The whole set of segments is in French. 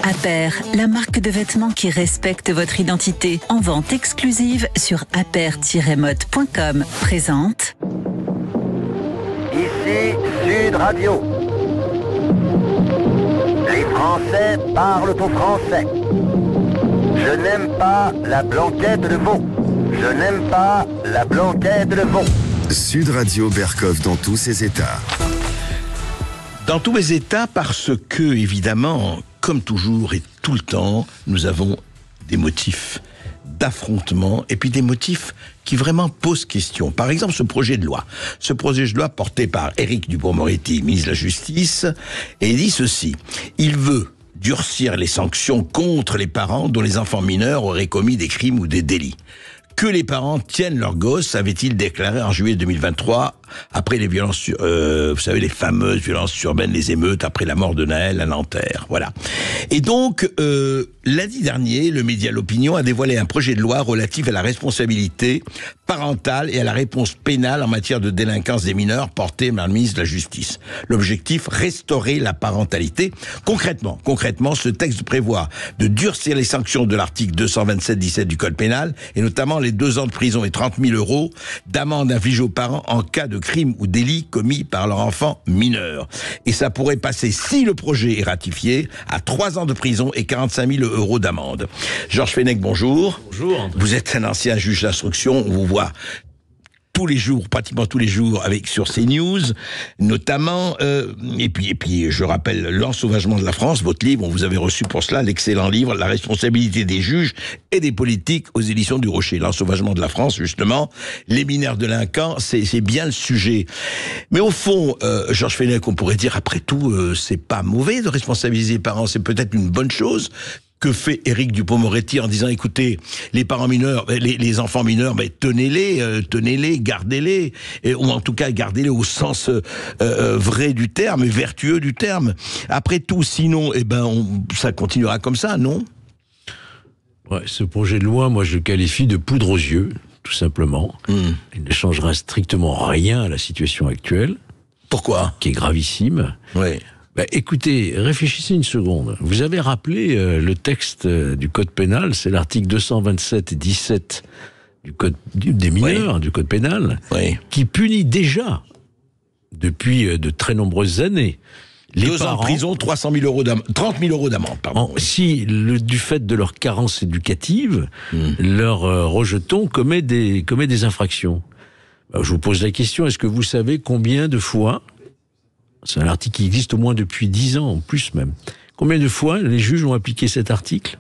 Aper, la marque de vêtements qui respecte votre identité. En vente exclusive sur aper-mode.com. Présente. Ici Sud Radio. Les Français parlent au français. Je n'aime pas la blanquette de veau. Je n'aime pas la blanquette de veau. Sud Radio Berkov dans tous ses états. Dans tous les états, parce que, évidemment, comme toujours et tout le temps, nous avons des motifs d'affrontement et puis des motifs qui vraiment posent question. Par exemple, ce projet de loi. Ce projet de loi porté par Éric Dupond-Moretti, ministre de la Justice, et il dit ceci. Il veut durcir les sanctions contre les parents dont les enfants mineurs auraient commis des crimes ou des délits. Que les parents tiennent leurs gosses, avait-il déclaré en juillet 2023, après les violences, vous savez, les fameuses violences urbaines, les émeutes, après la mort de Naël à Nanterre, voilà. Et donc, lundi dernier, le média L'Opinion a dévoilé un projet de loi relatif à la responsabilité parentale et à la réponse pénale en matière de délinquance des mineurs porté par le ministre de la Justice. L'objectif, restaurer la parentalité. Concrètement, ce texte prévoit de durcir les sanctions de l'article 227-17 du Code pénal, et notamment les 2 ans de prison et 30 000 € d'amende infligée aux parents en cas de crime ou délit commis par leur enfant mineur. Et ça pourrait passer, si le projet est ratifié, à 3 ans de prison et 45 000 € d'amende. Georges Fenech, bonjour. Bonjour. Vous êtes un ancien juge d'instruction, on vous voit tous les jours, pratiquement tous les jours, sur CNews, notamment, et puis, je rappelle, L'Ensauvagement de la France, votre livre, on vous avait reçu pour cela, l'excellent livre, La responsabilité des juges et des politiques aux éditions du Rocher. L'Ensauvagement de la France, justement, les mineurs délinquants, c'est bien le sujet. Mais au fond, Georges Fenech, on pourrait dire, après tout, c'est pas mauvais de responsabiliser les parents, c'est peut-être une bonne chose. Que fait Éric Dupond-Moretti en disant, écoutez, les parents mineurs, les enfants mineurs, tenez-les, gardez-les, ou en tout cas gardez-les au sens vrai du terme, vertueux du terme. Après tout, sinon, ça continuera comme ça, non ? Ouais, ce projet de loi, moi je le qualifie de poudre aux yeux, tout simplement. Il ne changera strictement rien à la situation actuelle. Pourquoi ? Qui est gravissime. Oui. Écoutez, réfléchissez une seconde. Vous avez rappelé le texte du Code pénal, c'est l'article 227-17 du Code des mineurs, du Code pénal, qui punit déjà, depuis de très nombreuses anrenées, les 2 parents, ans de prison, 30 000 € d'amende, pardon. Si, du fait de leur carence éducative, leur rejeton commet des infractions. Je vous pose la question, est-ce que vous savez combien de fois, c'est un article qui existe au moins depuis 10 ans, en plus même. Combien de fois les juges ont appliqué cet article ?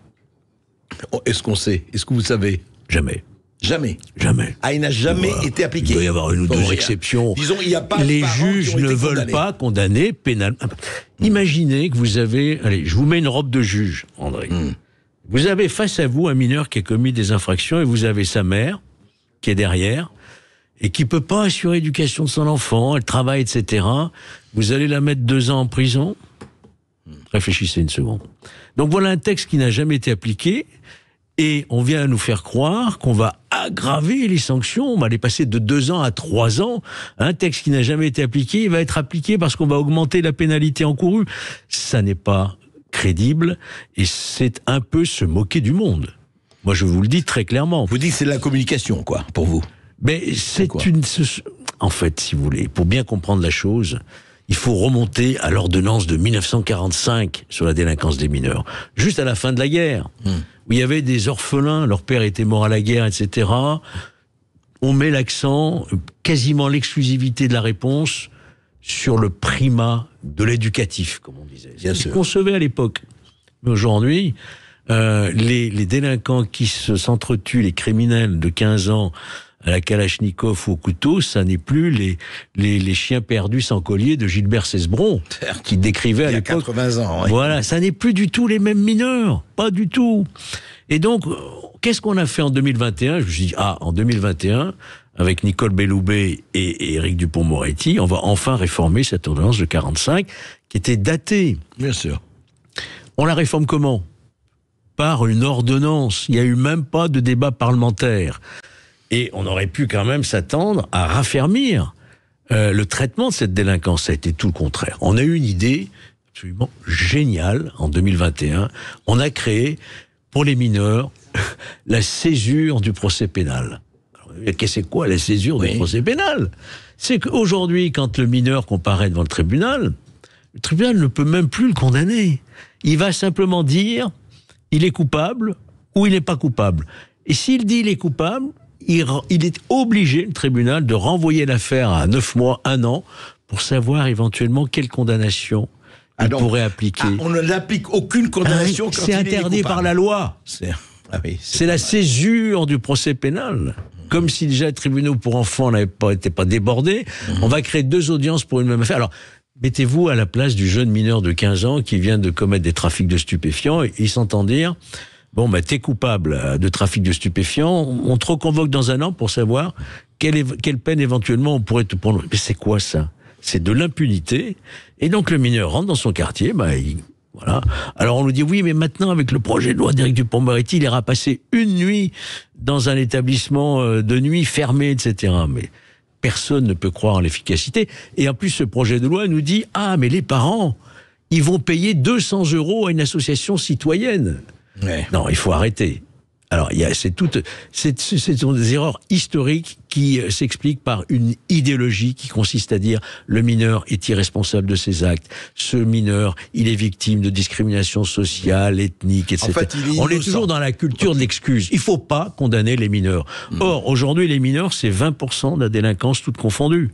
Est-ce qu'on sait ? Est-ce que vous savez ? Jamais. Jamais. Jamais. Ah, il n'a jamais été appliqué. Il doit y avoir une ou deux exceptions. Disons, il n'y a pas les juges ne veulent pas condamner pénalement. Imaginez que vous avez... Allez, je vous mets une robe de juge, André. Vous avez face à vous un mineur qui a commis des infractions et vous avez sa mère qui est derrière et qui peut pas assurer l'éducation de son enfant, elle travaille, etc. Vous allez la mettre 2 ans en prison ? Réfléchissez une seconde. Donc voilà un texte qui n'a jamais été appliqué et on vient nous faire croire qu'on va aggraver les sanctions, on va les passer de 2 ans à 3 ans. Un texte qui n'a jamais été appliqué, il va être appliqué parce qu'on va augmenter la pénalité encourue. Ça n'est pas crédible et c'est un peu se moquer du monde. Moi je vous le dis très clairement. Vous dites que c'est de la communication, quoi, pour vous ? Mais en fait, si vous voulez, pour bien comprendre la chose, il faut remonter à l'ordonnance de 1945 sur la délinquance des mineurs. Juste à la fin de la guerre, où il y avait des orphelins, leur père était mort à la guerre, etc. On met l'accent, quasiment l'exclusivité de la réponse, sur le primat de l'éducatif, comme on disait. C'est ce qu'on concevait à l'époque. Mais aujourd'hui, les délinquants qui s'entretuent, les criminels de 15 ans, à la Kalachnikov ou au couteau, ça n'est plus les chiens perdus sans collier de Gilbert Cesbron, qui décrivait à l'époque. Il y a 80 ans, oui. Voilà, ça n'est plus du tout les mêmes mineurs, pas du tout. Et donc, qu'est-ce qu'on a fait en 2021 ? Je me suis dit, en 2021, avec Nicole Belloubet et Éric Dupond-Moretti, on va enfin réformer cette ordonnance de 45, qui était datée. Bien sûr. On la réforme comment ? Par une ordonnance. Il n'y a eu même pas de débat parlementaire. Et on aurait pu quand même s'attendre à raffermir le traitement de cette délinquance. Ça a été tout le contraire. On a eu une idée, absolument génial en 2021. On a créé, pour les mineurs, la césure du procès pénal. Alors, c'est quoi la césure du procès pénal? C'est qu'aujourd'hui, quand le mineur comparaît devant le tribunal ne peut même plus le condamner. Il va simplement dire il est coupable ou il n'est pas coupable. Et s'il dit il est coupable, il est obligé, le tribunal, de renvoyer l'affaire à 9 mois, 1 an, pour savoir éventuellement quelle condamnation il pourrait appliquer. On ne l'applique aucune condamnation quand il est interdit par la loi. C'est la césure du procès pénal. Comme si déjà les tribunaux pour enfants n'étaient pas débordés, on va créer 2 audiences pour une même affaire. Alors, mettez-vous à la place du jeune mineur de 15 ans qui vient de commettre des trafics de stupéfiants, et il s'entend dire bon, t'es coupable de trafic de stupéfiants, on te reconvoque dans 1 an pour savoir quelle peine éventuellement on pourrait te prendre. Mais c'est quoi ça? C'est de l'impunité. Et donc le mineur rentre dans son quartier, voilà. Alors on nous dit oui, mais maintenant avec le projet de loi d'Éric Dupond-Moretti, il ira passer une nuit dans un établissement de nuit fermé, etc. Mais personne ne peut croire en l'efficacité. Et en plus, ce projet de loi nous dit mais les parents, ils vont payer 200 € à une association citoyenne. Ouais. Non, il faut arrêter. Alors, ce sont des erreurs historiques qui s'expliquent par une idéologie qui consiste à dire le mineur est irresponsable de ses actes, ce mineur, il est victime de discrimination sociale, ethnique, etc. En fait, on est toujours dans la culture de l'excuse. Il ne faut pas condamner les mineurs. Or, aujourd'hui, les mineurs, c'est 20% de la délinquance toute confondue.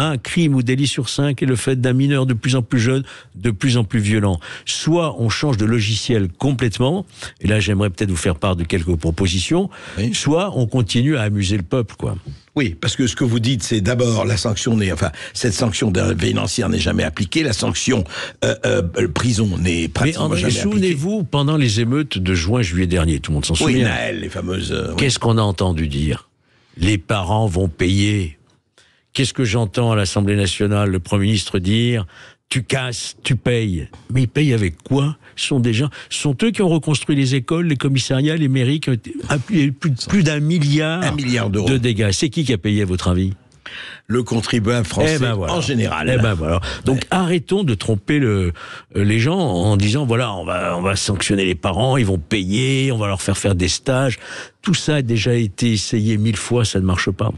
Un crime ou délit sur 5 est le fait d'un mineur de plus en plus jeune, de plus en plus violent. Soit on change de logiciel complètement, et là j'aimerais peut-être vous faire part de quelques propositions, soit on continue à amuser le peuple, quoi. Oui, parce que ce que vous dites, c'est d'abord cette sanction financière n'est jamais appliquée, la sanction prison n'est pratiquement jamais appliquée. Souvenez-vous, pendant les émeutes de juin-juillet dernier, tout le monde s'en souvient. Oui, Naël, les fameuses... Qu'est-ce qu'on a entendu dire? Les parents vont payer. Qu'est-ce que j'entends à l'Assemblée nationale, le Premier ministre dire « tu casses, tu payes ». Mais ils payent avec quoi? Ce sont eux qui ont reconstruit les écoles, les commissariats, les mairies, qui ont été plus d'1 milliard, d'euros de dégâts. C'est qui a payé, à votre avis? Le contribuable français en général. Voilà. Donc arrêtons de tromper les gens en disant voilà, on va sanctionner les parents, ils vont payer, on va leur faire des stages. Tout ça a déjà été essayé 1000 fois, ça ne marche pas.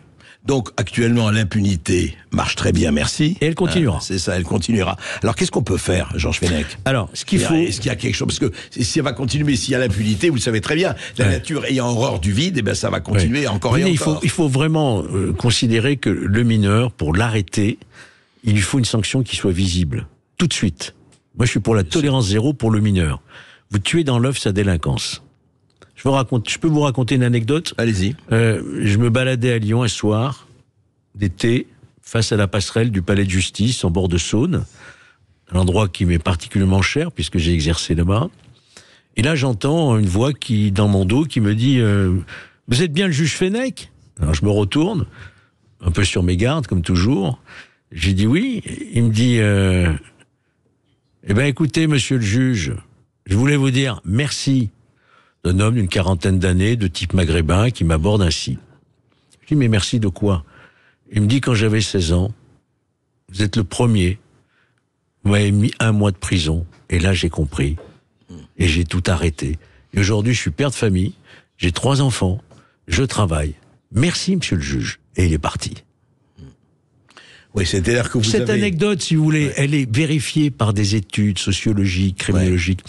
Donc, actuellement, l'impunité marche très bien, merci. Et elle continuera. C'est ça, elle continuera. Alors, qu'est-ce qu'on peut faire, Georges Fenech? Alors, est-ce qu'il y a quelque chose? Parce que si elle va continuer, s'il y a l'impunité, vous le savez très bien, la nature ayant horreur du vide, ça va continuer encore et encore. Il faut vraiment considérer que le mineur, pour l'arrêter, il lui faut une sanction qui soit visible. Tout de suite. Moi, je suis pour la tolérance zéro pour le mineur. Vous tuez dans l'œuf sa délinquance. Je peux vous raconter une anecdote? Allez-y. Je me baladais à Lyon un soir d'été, face à la passerelle du palais de justice, en bord de Saône, un endroit qui m'est particulièrement cher, puisque j'ai exercé là-bas. Et là, j'entends une voix dans mon dos qui me dit « Vous êtes bien le juge Fenech ?» Alors je me retourne, un peu sur mes gardes, comme toujours. J'ai dit « Oui ». Il me dit « Eh bien, écoutez, monsieur le juge, je voulais vous dire merci ». D'un homme d'une 40aine d'années, de type maghrébin, qui m'aborde ainsi. Je dis, mais merci de quoi? Il me dit, quand j'avais 16 ans, vous êtes le premier, vous m'avez mis 1 mois de prison, et là j'ai compris, et j'ai tout arrêté. Et aujourd'hui, je suis père de famille, j'ai 3 enfants, je travaille. Merci, monsieur le juge. Et il est parti. Oui, c'est-à-dire que Cette anecdote, si vous voulez, elle est vérifiée par des études sociologiques, criminologiques.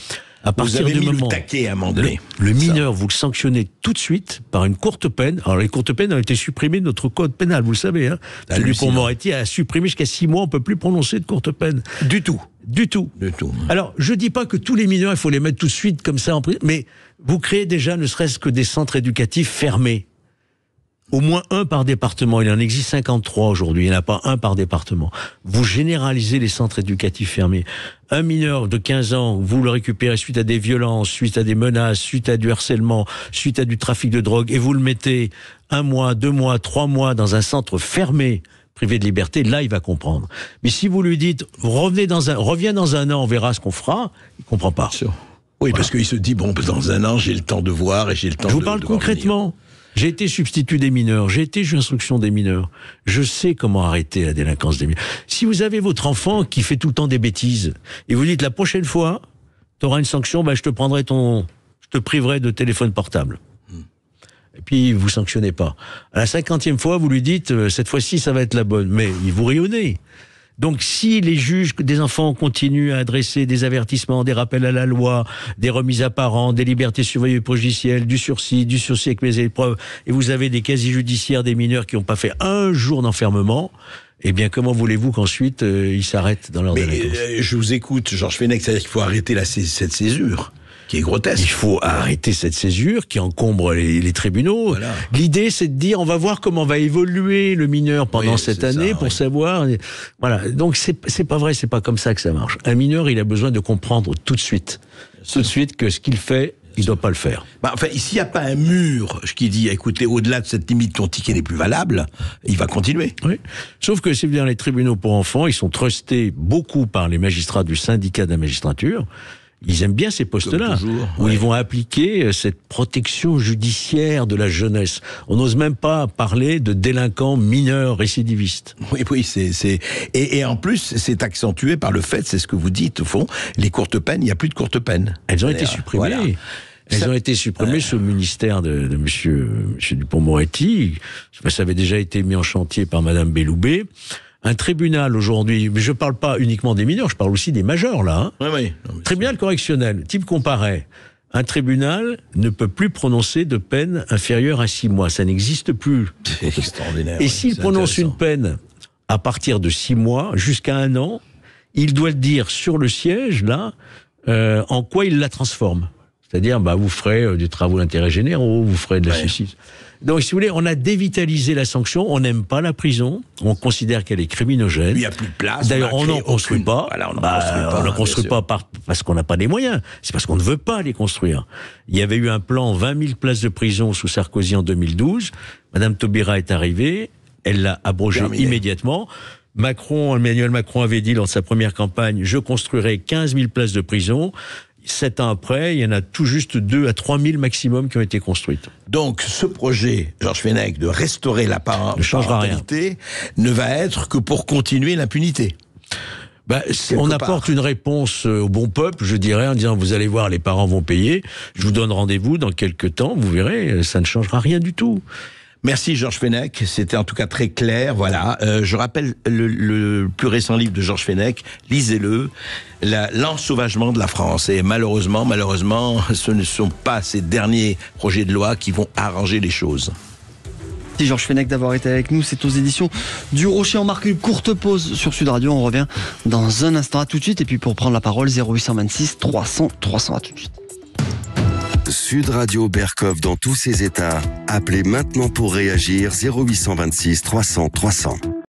À partir du moment le taquet à un moment donné. Le mineur, vous le sanctionnez tout de suite par une courte peine. Alors les courtes peines ont été supprimées de notre code pénal, vous le savez. Hein. Celui pour Moretti a supprimé jusqu'à 6 mois, on ne peut plus prononcer de courte peine. Du tout. Alors je ne dis pas que tous les mineurs, il faut les mettre tout de suite comme ça en prison, mais vous créez déjà ne serait-ce que des centres éducatifs fermés. Au moins 1 par département. Il en existe 53 aujourd'hui. Il n'y en a pas 1 par département. Vous généralisez les centres éducatifs fermés. Un mineur de 15 ans, vous le récupérez suite à des violences, suite à des menaces, suite à du harcèlement, suite à du trafic de drogue, et vous le mettez 1 mois, 2 mois, 3 mois dans un centre fermé, privé de liberté, là, il va comprendre. Mais si vous lui dites, reviens dans 1 an, on verra ce qu'on fera, il ne comprend pas. Oui, voilà. Parce qu'il se dit, bon, dans 1 an, j'ai le temps de voir et j'ai le temps de... Je vous parle concrètement. J'ai été substitut des mineurs, j'ai été juge d'instruction des mineurs. Je sais comment arrêter la délinquance des mineurs. Si vous avez votre enfant qui fait tout le temps des bêtises, et vous dites la prochaine fois, tu auras une sanction, je te priverai de téléphone portable. Et puis, vous sanctionnez pas. À la 50e fois, vous lui dites, cette fois-ci, ça va être la bonne. Mais il vous rit au nez. Donc, si les juges des enfants continuent à adresser des avertissements, des rappels à la loi, des remises à parents, des libertés surveillées prejudicielles, du sursis avec mes épreuves, et vous avez des casiers judiciaires des mineurs qui n'ont pas fait un jour d'enfermement, eh bien, comment voulez-vous qu'ensuite ils s'arrêtent dans leur délinquance ? Je vous écoute, Georges Fenech, c'est-à-dire qu'il faut arrêter cette césure qui est grotesque. Il faut arrêter cette césure qui encombre les tribunaux. Voilà. L'idée, c'est de dire, on va voir comment va évoluer le mineur pendant cette année pour savoir. Voilà. Donc, c'est pas vrai, c'est pas comme ça que ça marche. Un mineur, il a besoin de comprendre tout de suite que ce qu'il fait, il doit pas le faire. S'il n'y a pas un mur qui dit, écoutez, au-delà de cette limite, ton ticket n'est plus valable, il va continuer. Oui. Sauf que si vous voulez, les tribunaux pour enfants, ils sont trustés beaucoup par les magistrats du syndicat de la magistrature. Ils aiment bien ces postes-là, où ils vont appliquer cette protection judiciaire de la jeunesse. On n'ose même pas parler de délinquants mineurs récidivistes. Oui, et en plus, c'est accentué par le fait, c'est ce que vous dites, au fond, les courtes peines, il n'y a plus de courtes peines. Elles ont été supprimées. Voilà. Elles ont été supprimées sous le ministère de monsieur Dupond-Moretti. Ça avait déjà été mis en chantier par madame Belloubet. Un tribunal aujourd'hui, mais je parle pas uniquement des mineurs, je parle aussi des majeurs là. Oui. Tribunal correctionnel, type comparé. Un tribunal ne peut plus prononcer de peine inférieure à 6 mois, ça n'existe plus. C'est extraordinaire. Et s'il prononce une peine à partir de 6 mois jusqu'à 1 an, il doit le dire sur le siège là, en quoi il la transforme. C'est-à-dire, vous ferez des travaux d'intérêt généraux, vous ferez de la justice. Donc, si vous voulez, on a dévitalisé la sanction, on n'aime pas la prison, on considère qu'elle est criminogène. Il n'y a plus de place. D'ailleurs, on n'en construit pas. Voilà, on n'en construit pas parce qu'on n'a pas les moyens. C'est parce qu'on ne veut pas les construire. Il y avait eu un plan 20 000 places de prison sous Sarkozy en 2012. Madame Taubira est arrivée, elle l'a abrogé immédiatement. Emmanuel Macron avait dit lors de sa première campagne, je construirai 15 000 places de prison. 7 ans après, il y en a tout juste 2 à 3 000 maximum qui ont été construites. Donc, ce projet, Georges Fenech, de restaurer la parentalité ne va être que pour continuer l'impunité. On apporte une réponse au bon peuple, je dirais, en disant, vous allez voir, les parents vont payer, je vous donne rendez-vous dans quelques temps, vous verrez, ça ne changera rien du tout. Merci Georges Fenech, c'était en tout cas très clair, voilà. Je rappelle le plus récent livre de Georges Fenech, lisez-le, l'ensauvagement de la France. Et malheureusement, ce ne sont pas ces derniers projets de loi qui vont arranger les choses. Merci Georges Fenech d'avoir été avec nous, c'est aux éditions du Rocher. On marque une courte pause sur Sud Radio, on revient dans un instant, à tout de suite. Et puis pour prendre la parole, 0826 300 300, à tout de suite. Sud Radio Berkov dans tous ses états. Appelez maintenant pour réagir 0826 300 300.